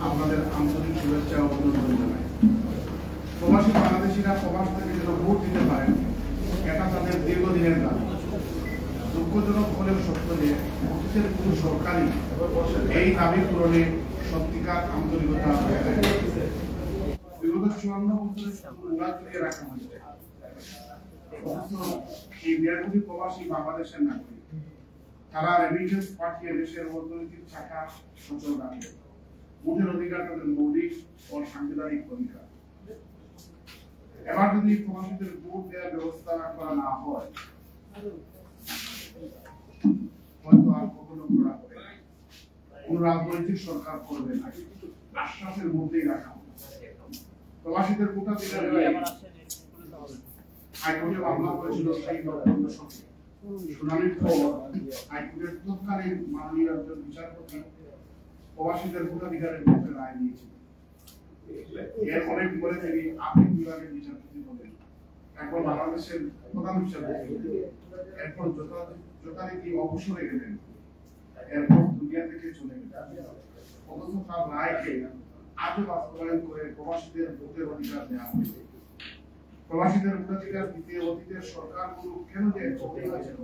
আপনাদের আন্তরিক শুভেচ্ছা ও অভিনন্দন জানাই। প্রবাসী বাংলাদেশিরা প্রবাস থেকে যেন ভোট দিতে পারেন, এটা তাদের দীর্ঘদিনের দাবি। দুঃখজনক হলেও সত্য যে অতীতের কোনো সরকারই এই দাবি পূরণে সত্যিকার আন্তরিকতা বিগত 54 বছরের উড়াল দিয়ে রাখা হয়েছে। এই 1.5 কোটি প্রবাসী বাংলাদেশের নাগরিক, তারা রেমিটেন্স পাঠিয়ে দেশের অর্থনৈতিক চাকা সচল রাখে। ভোটের অধিকার তাদের মৌলিক ও সাংবিধানিক অধিকার। এবার যদি প্রবাসীদের ভোট দেওয়ার ব্যবস্থা করা না হয়, হয়তো আর কখনো করা হবে না। কোন রাজনৈতিক সরকার করবে না, আশ্বাসের মধ্যেই রাখা হবে। প্রবাসীদের ভোটাধিকার হাইকোর্টে মামলা করেছিল সেই লক্ষ্য সঙ্গে শুনানির পর হাইকোর্টের তৎকালীন মাননীয় একজন বিচারপতি প্রবাসীদের ভোটাধিকারের পক্ষে রায় দিয়েছিলেন। এর অনেক পরে তিনি আপিল বিভাগের বিচারপতি হলেন, এখন বাংলাদেশের প্রধান বিচারপতি, এরপর যথারীতি অবসরে গেলেন, এরপর দুনিয়া থেকে চলে গেলেন। অথচ তার রায়কে আজও বাস্তবায়ন করে প্রবাসীদের ভোটের অধিকার দেওয়া হয়েছে। প্রবাসীদের ভোটাধিকার দিতে অতীতের সরকারগুলো কেন যে চলে হয়েছিল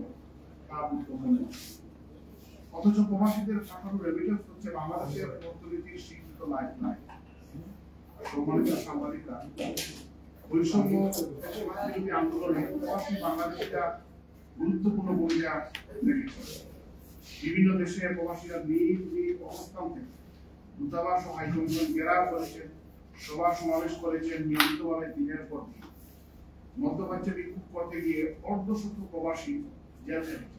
তা বুঝতে, অথচ প্রবাসীদের পাঠানো রেমিটেন্স হচ্ছে বাংলাদেশের অর্থনীতির স্বীকৃত লাইফলাইন। সম্মানিত সাংবাদিকরা, বৈষম্য বিরোধী আন্দোলনে প্রবাসী বাংলাদেশিরা গুরুত্বপূর্ণ ভূমিকা রেখেছে। বিভিন্ন দেশে প্রবাসীরা নিজ নিজ অবস্থান থেকে দূতাবাস ও হাইকমিশন ঘেরাও করেছেন, সভা সমাবেশ করেছেন নিয়মিতভাবে দিনের পর দিন। মধ্যপ্রাচ্যে বিক্ষোভ করতে গিয়ে অর্ধশত প্রবাসী জেল খেটেছে।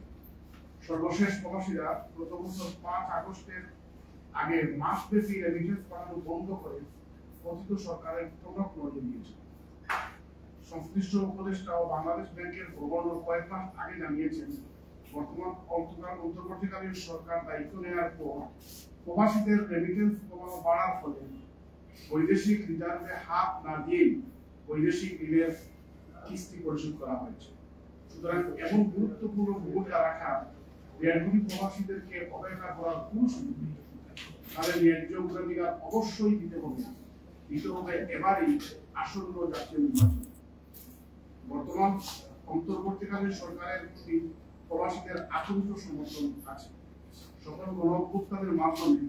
সর্বশেষ প্রবাসীরা গত বছর 5 আগস্টের আগে মাসব্যাপী রেমিটেন্স পাঠানো বন্ধ করে কথিত সরকারের টনক নজর দিয়েছে। সংশ্লিষ্ট উপদেষ্টা ও বাংলাদেশ ব্যাংকের গভর্নর কয়েক মাস আগে জানিয়েছেন, বর্তমান অন্তর্বর্তীকালীন সরকার দায়িত্ব নেওয়ার পর প্রবাসীদের রেমিটেন্স প্রবাহ বাড়ার ফলে বৈদেশিক রিজার্ভে হাত না দিয়েই বৈদেশিক ঋণের কিস্তি পরিশোধ করা হয়েছে। সুতরাং এমন গুরুত্বপূর্ণ ভূমিকা রাখা 1.5 কোটি প্রবাসীদেরকে অবহেলা করার কোন সুযোগ নেই। তাদের ন্যায্য অধিকার অবশ্যই দিতে হবে এবারই আসন্ন জাতীয় নির্বাচন। বর্তমান অন্তর্বর্তীকালীন সরকারের প্রতি প্রবাসীদের আকুণ্ঠ সমর্থন আছে। সকল গণ-অভ্যুত্থানের মাধ্যমে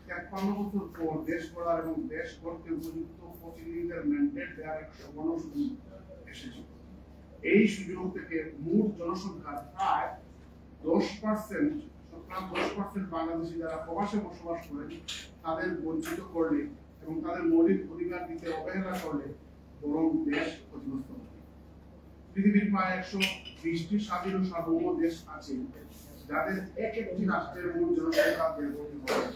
53 বছর পর দেশ গড়ার এবং দেশ গড়তে উপযুক্ত প্রতিনিধিদের ম্যান্ডেট দেওয়ার এক সুবর্ণ সুযোগ এসেছে। এই সুযোগ থেকে মোট জনসংখ্যার প্রায় 10% বাংলাদেশি যারা প্রবাসে বসবাস করেন তাদের বঞ্চিত করলে এবং তাদের মৌলিক অধিকার দিতে অবহেলা করলে বরং দেশ ক্ষতিগ্রস্ত হবে। পৃথিবীর প্রায় 120টি স্বাধীন ও সার্বভৌম দেশ আছে যাদের এক একটি রাষ্ট্রের মোট জনসংখ্যা 1.5 কোটি হবে।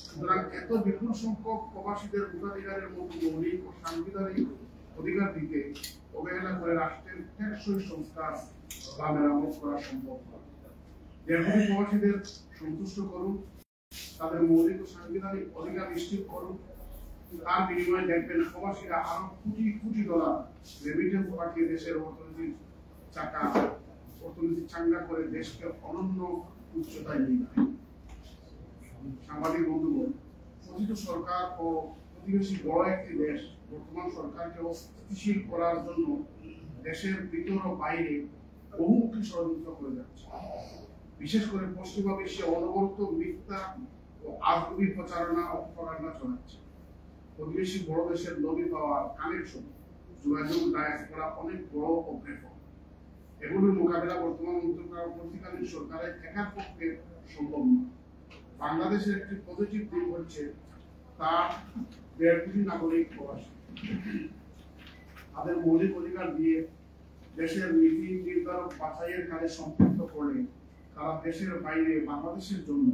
সুতরাং এত বিপুল সংখ্যক প্রবাসীদের ভোটাধিকারের মতো মৌলিক ও সাংবিধানিক অধিকার দিতে অবহেলা করে রাষ্ট্রের টেকসই সংস্কার বা মেরামত করা সম্ভব নয়। 1.5 কোটি প্রবাসীদের সন্তুষ্ট করুন, তাদের মৌলিক ও সাংবিধানিক অধিকার নিশ্চিত করুন, তার বিনিময়ে দেখবেন প্রবাসীরা আরো কোটি কোটি ডলার রেমিটেন্স পাঠিয়ে দেশের অর্থনীতি চাঙ্গা করে দেশকে অনন্য উচ্চতায় নিয়ে যায়। সাংবাদিক বন্ধুগণ, কথিত সরকার ও প্রতিবেশী বড় একটি দেশ বর্তমান সরকারকে স্থিতিশীল করার জন্য দেশের ভিতর ও বাইরে বহুমুখী ষড়যন্ত্র করে যাচ্ছে। বিশেষ করে পশ্চিমা বিশ্বে অনবরত মিথ্যা ও আজগুবি প্রচারণা ও প্রপাগান্ডা চলাচ্ছে। প্রতিবেশী বড় দেশের লবি পাওয়ার কানেকশন, যোগাযোগ, ডায়াসপোরা অনেক বড় ও ব্যাপক। এগুলোর মোকাবেলা বর্তমান অন্তর্বর্তীকালীন সরকারের একার পক্ষে সম্ভব নয়। বাংলাদেশের একটি পজিটিভ দিক হচ্ছে তার 1.5 কোটি নাগরিক প্রবাসী। তাদের মৌলিক অধিকার দিয়ে দেশের নীতি নির্ধারক বাছাইয়ের কাজে সম্পৃক্ত করলে তারা দেশের বাইরে বাংলাদেশের জন্য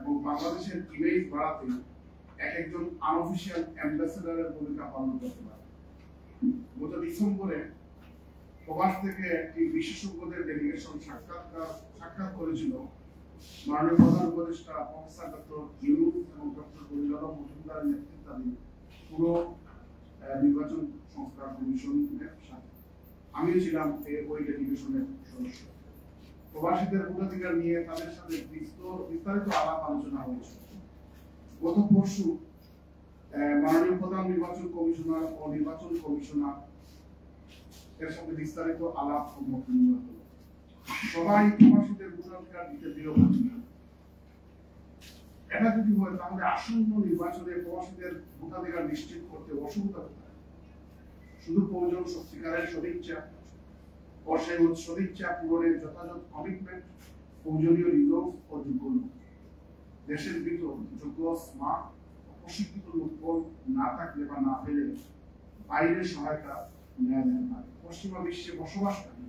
এবং বাংলাদেশের ইমেজ বাড়াতে একজন আনঅফিশিয়াল অ্যাম্বাসেডরের ভূমিকা পালন করতে পারে। গত ডিসেম্বরে প্রবাস থেকে একটি বিশেষজ্ঞদের ডেলিগেশন সাক্ষাৎ করেছিল মাননীয় প্রধান উপদেষ্টা প্রফেসর ডক্টর ইউনুস এবং ডক্টর গরিলাল মজুমদারের নেতৃত্বাধীন পুরো নির্বাচন সংস্কার কমিশনের সাথে। আমিও ছিলাম ওই ডেলিগেশনের সদস্য। প্রবাসীদের ভোটাধিকার নিয়ে তাদের সাথে বিস্তারিত আলাপ আলোচনা হয়েছে। গত পরশু মাননীয় প্রধান নির্বাচন কমিশনার ও নির্বাচন কমিশনার এর সাথে বিস্তারিত আলাপ ও মত বিনিময় হলো। সবাই প্রবাসীদের ভোটাধিকার দিতে দৃঢ় হচ্ছে। এটা যদি হয় তাহলে আসন্ন নির্বাচনে প্রবাসীদের ভোটাধিকার নিশ্চিত করতে অসুবিধা হতে পারে। শুধু প্রয়োজন সত্যিকারের সদিচ্ছা ও সেই সদিচ্ছা পূরণের যথাযথ কমিটমেন্ট, প্রয়োজনীয় রিজোর্স ও যোগ্য লোক। দেশের ভিতর যোগ্য, স্মার্ট, প্রশিক্ষিত লোকবল না থাকলে বা না পেলে বাইরের সহায়তা নেওয়া যেতে পারে। পশ্চিমা বিশ্বে বসবাসকারী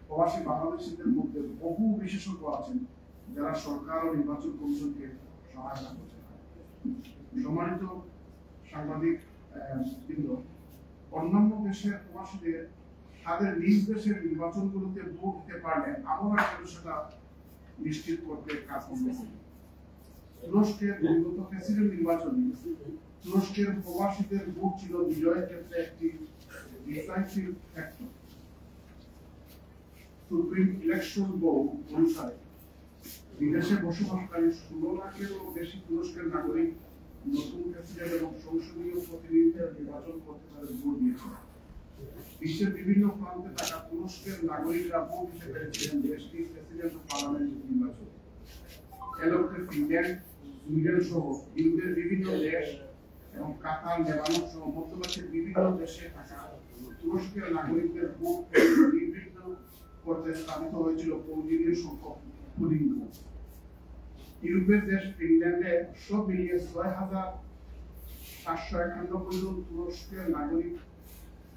প্রবাসী বাংলাদেশিদের মধ্যে বহু বিশেষজ্ঞ আছেন যারা সরকার ও নির্বাচন কমিশনকে সহায়তা করতে পারে। সম্মানিত সাংবাদিক বৃন্দ, অন্যান্য দেশের প্রবাসীদের তাদের নিজ দেশের নির্বাচনগুলোতে ভোট দিতে পারলে আমরা সেটা নিশ্চিত করতে কাজ করতেছি। তুরস্কের বিগত প্রেসিডেন্ট নির্বাচনে তুরস্কের প্রবাসীদের ভোট ছিল বিজয়ের ক্ষেত্রে একটি decisive factor. Supreme election board অনুসারে বিদেশে বসবাসকারী 16 লাখেরও বেশি তুরস্কের নাগরিক নতুন প্রেসিডেন্ট এবং সংসদীয় প্রতিনিধিদের নির্বাচন করতে তাদের ভোট দিয়েছে। বিশ্বের বিভিন্ন প্রান্তে থাকা তুরস্কের নাগরিকরা ভোট দিতে পেরেছিলেন দেশটির প্রেসিডেন্ট ও পার্লামেন্ট নির্বাচনে। এলোকে ফিনল্যান্ড, সুইডেন সহ ইউরোপের বিভিন্ন দেশ এবং কাতার, লেবানন সহ মধ্যপ্রাচ্যের বিভিন্ন দেশে থাকা তুরস্কের নাগরিকদের ভোট নির্বিঘ্ন করতে স্থাপিত হয়েছিল প্রয়োজনীয় সংখ্যক পোলিং বুথ। ইউরোপের দেশ ফিনল্যান্ডে সব মিলিয়ে ৬,৭৯১ জন তুরস্কের নাগরিক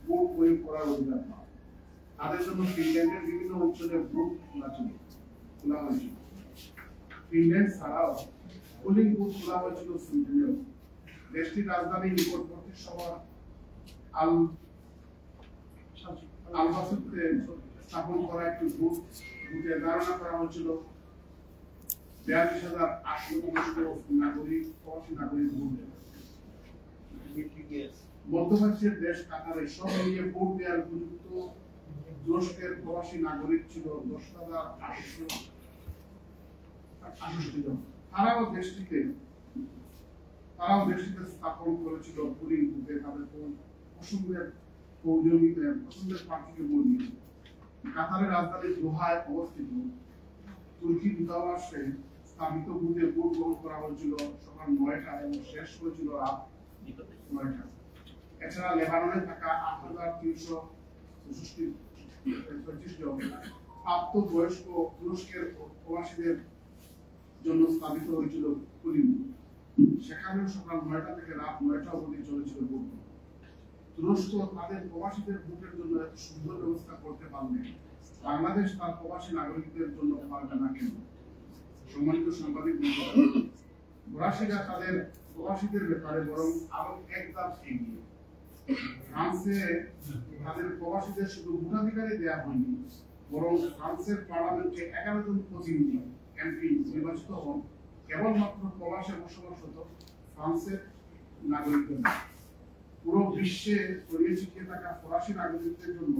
ভোট প্রয়োগ করার অধিকার পান। তাদের জন্য ফিনল্যান্ডের বিভিন্ন অঞ্চলে ভোট খোলা হয়েছিল। ফিনল্যান্ড ছাড়াও পোলিং বুথ খোলা হয়েছিল সুইডেনেও। দেশটির রাজধানী নিকটবর্তী শহর আলবাসুতে স্থাপন করা একটি বুথে ধারণা করা হয়েছিল ৪২,৮০০ নাগরিক প্রবাসী নাগরিক ভোট দেবে। মধ্যপ্রাচ্যের দেশ কাতারে সব মিলিয়ে ভোট দেওয়ার উপযুক্ত তুরস্কের প্রবাসী নাগরিক ছিল ১০,৮৬৮ জন। তারাও দেশটিতে স্থাপন করেছিল পোলিং বুথে তাদের পছন্দের প্রার্থীকে ভোট দিয়েছিল। কাতারের রাজধানী দোহায় অবস্থিত তুর্কি দূতাবাসে স্থাপিত বুথে ভোট গ্রহণ করা হয়েছিল সকাল ৯টায় এবং শেষ হয়েছিল রাত ৯টায়। এছাড়া লেবাননে থাকা ৮,৩৬৫ জন প্রাপ্তবয়স্ক তুরস্কের প্রবাসীদের জন্য স্থাপিত হয়েছিল পোলিং বুথ। সেখানেও সকাল ৯টা থেকে রাত ৯টা অবধি চলেছিল ভোট। তুরস্ক তাদের প্রবাসীদের ভোটের জন্য এত সুন্দর ব্যবস্থা করতে পারলে বাংলাদেশ তার প্রবাসী নাগরিকদের জন্য পারবে না কেন? সম্মানিত সাংবাদিক ফরাসিরা তাদের প্রবাসীদের ব্যাপারে বরং আরো এক ধাপ এগিয়ে। ফ্রান্সে তাদের প্রবাসীদের শুধু ভোটাধিকারই দেওয়া হয়নি, বরং ফ্রান্সের পার্লামেন্টে 11 জন প্রতিনিধি এমপি নির্বাচিত হন কেবলমাত্র প্রবাসে বসবাসরত ফ্রান্সের নাগরিকদের। পুরো বিশ্বে ছড়িয়ে ছিটিয়ে থাকা ফরাসি নাগরিকদের জন্য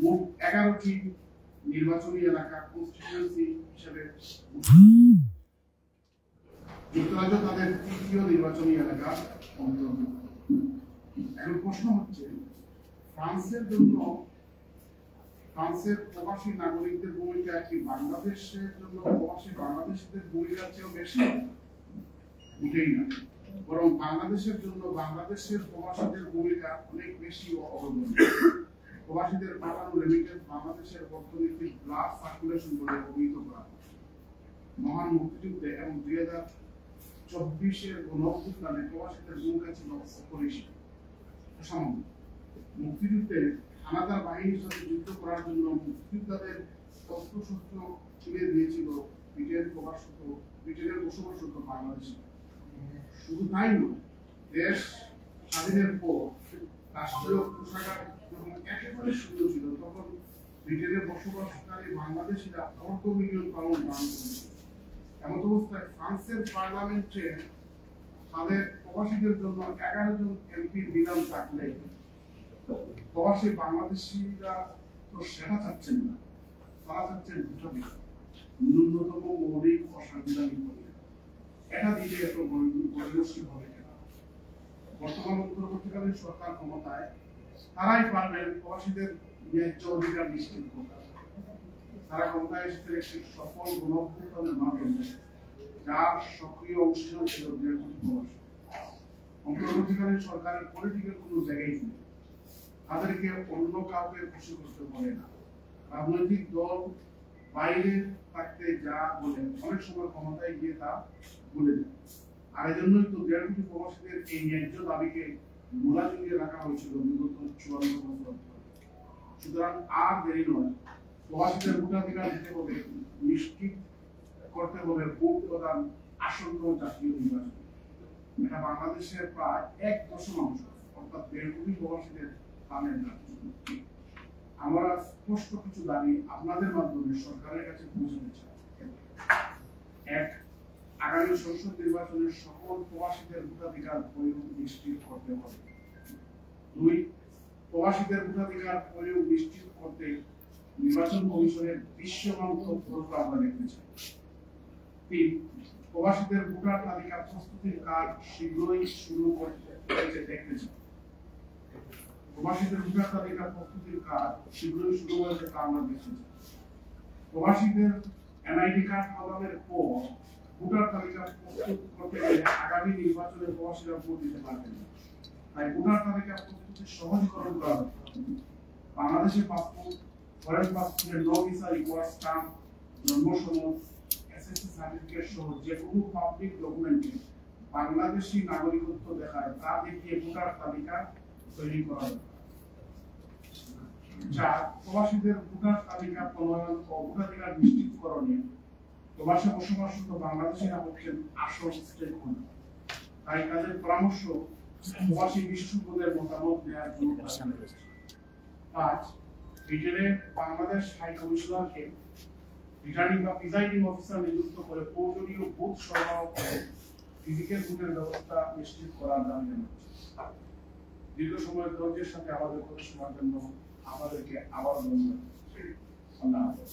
মোট 11টি নির্বাচনী এলাকা কনস্টিটিউয়েন্সি হিসেবে যুক্তরাজ্য তাদের তৃতীয় নির্বাচনী এলাকা অন্তর্ভুক্ত। এখন প্রশ্ন হচ্ছে, ফ্রান্সের জন্য ফ্রান্সের প্রবাসী নাগরিকদের ভূমিকা কি বাংলাদেশের জন্য প্রবাসী বাংলাদেশিদের ভূমিকার চেয়েও বেশি? মোটেই না, বরং বাংলাদেশের জন্য বাংলাদেশের প্রবাসীদের ভূমিকা অনেক বেশি অবদান। প্রবাসীদের পাঠানো রেমিটেন্স বাংলাদেশের অর্থনৈতিক ব্লাড সার্কুলেশন বলে অভিহিত করা হয়। মহান মুক্তিযুদ্ধে এবং 2024-এর গণঅভ্যুত্থানে প্রবাসীদের ভূমিকা ছিল অপরিসীম। মুক্তিযুদ্ধে হানাদার বাহিনীর সাথে যুদ্ধ করার জন্য মুক্তিযোদ্ধাদের অস্ত্রশস্ত্র তুলে দিয়েছিল ব্রিটেনের বসবাসরত বাংলাদেশে। শুধু তাই নয়, দেশ স্বাধীনের পর রাষ্ট্রীয় কোষাগার যখন একেবারে শূন্য ছিল তখন ব্রিটেনের বসবাসকারী বাংলাদেশিরা অর্ধ মিলিয়ন পাউন্ড দান করেছিল। এমন অবস্থায় ফ্রান্সের পার্লামেন্টে তাদের প্রবাসীদের জন্য 11 জন এমপি বিধান থাকলে প্রবাসী বাংলাদেশিরা তো সেটা চাচ্ছেন না, তারা চাচ্ছেন ন্যূনতম মৌলিক অসাংবিধানিক অধিকার। এটা দিলে এত বৈদেশিক হবে কেন? বর্তমান অন্তর্বর্তীকালীন সরকার ক্ষমতায় তারাই পারবেন প্রবাসীদের ন্যায্য অধিকার নিশ্চিত করতে। তারা ক্ষমতায় এসেছে একটি সফল গণঅভ্যুত্থানের মাধ্যমে, যার সক্রিয় অংশীদার ছিল 1.5 কোটি প্রবাসী। অন্তর্বর্তীকালীন সরকারের পলিটিক্যাল কোনো জায়গায় নেই, তাদেরকে অন্য কাউকে খুশি করতে পারে না। রাজনৈতিক দল বাইরে থাকতে যা বলে অনেক সময় ক্ষমতায় গিয়ে তা ভুলে যায়। আর এজন্যই তো 1.5 কোটি প্রবাসীদের এই ন্যায্য দাবিকে মূলা ঝুলিয়ে রাখা হয়েছিল বিগত 54 বছর। সুতরাং আর দেরি নয়, প্রবাসীদের ভোটাধিকার দিতে হবে, নিশ্চিত করতে হবে ভোট প্রদান আসন্ন জাতীয় নির্বাচন। এটা বাংলাদেশের প্রায় 1.5 অর্থাৎ 1.5 কোটি প্রবাসীদের প্রাণের দাবি। আমরা স্পষ্ট কিছু দাবি আপনাদের মাধ্যমে সরকারের কাছে পৌঁছাতে চাই। 1, আগামী সংসদ নির্বাচনের সকল প্রবাসীদের ভোটাধিকার প্রয়োগ নিশ্চিত করতে হবে। 2, প্রবাসীদের ভোটাধিকার প্রয়োগ নিশ্চিত করতে নির্বাচন কমিশনের দৃশ্যমান তৎপরতা আমরা দেখতে চাই। 3, প্রবাসীদের ভোটার তালিকা প্রস্তুতির কাজ শীঘ্রই শুরু করতে দেখতে চাই। প্রবাসীদের ভোটার তালিকা প্রস্তুতির কাজ শীঘ্রই শুরু হয়েছে তা আমরা দেখতে চাই। প্রবাসীদের এনআইডি কার্ড প্রদানের পর ভোটার তালিকা প্রস্তুত করতে গেলে আগামী নির্বাচনে প্রবাসীরা ভোট দিতে পারবেন না। তাই ভোটার তালিকা প্রস্তুতি সহজীকরণ করা হবে। বাংলাদেশের পাসপোর্ট, ফরেন পাসপোর্টের নো ভিসা রিকোয়ার্ড স্ট্যাম্প, জন্ম সনদ, এসএসসি সার্টিফিকেট সহ যে কোনো পাবলিক ডকুমেন্টে বাংলাদেশী নাগরিকত্ব দেখায় তা দেখিয়ে ভোটার তালিকা তৈরি করা হবে। 4, প্রবাসীদের ভোটার তালিকা প্রণয়ন ও ভোটাধিকার নিশ্চিতকরণে প্রবাসে বসবাসরত বাংলাদেশিরা হচ্ছেন আসল স্টেক হোল্ডার। তাই তাদের পরামর্শ প্রবাসী বিশেষজ্ঞদের মতামত নেওয়ার জন্য 5, ব্রিটেনে বাংলাদেশ হাই কমিশনারকে রিটার্নিং বা প্রিজাইডিং অফিসার নিযুক্ত করে প্রয়োজনীয় বুথ সরবরাহ করে ফিজিক্যাল বুথের ব্যবস্থা নিশ্চিত করার দাবি জানাচ্ছি। দীর্ঘ সময় ধৈর্যের সাথে আমাদের কথা শোনার জন্য আমাদেরকে আবার ধন্যবাদ। আল্লাহ হাফেজ।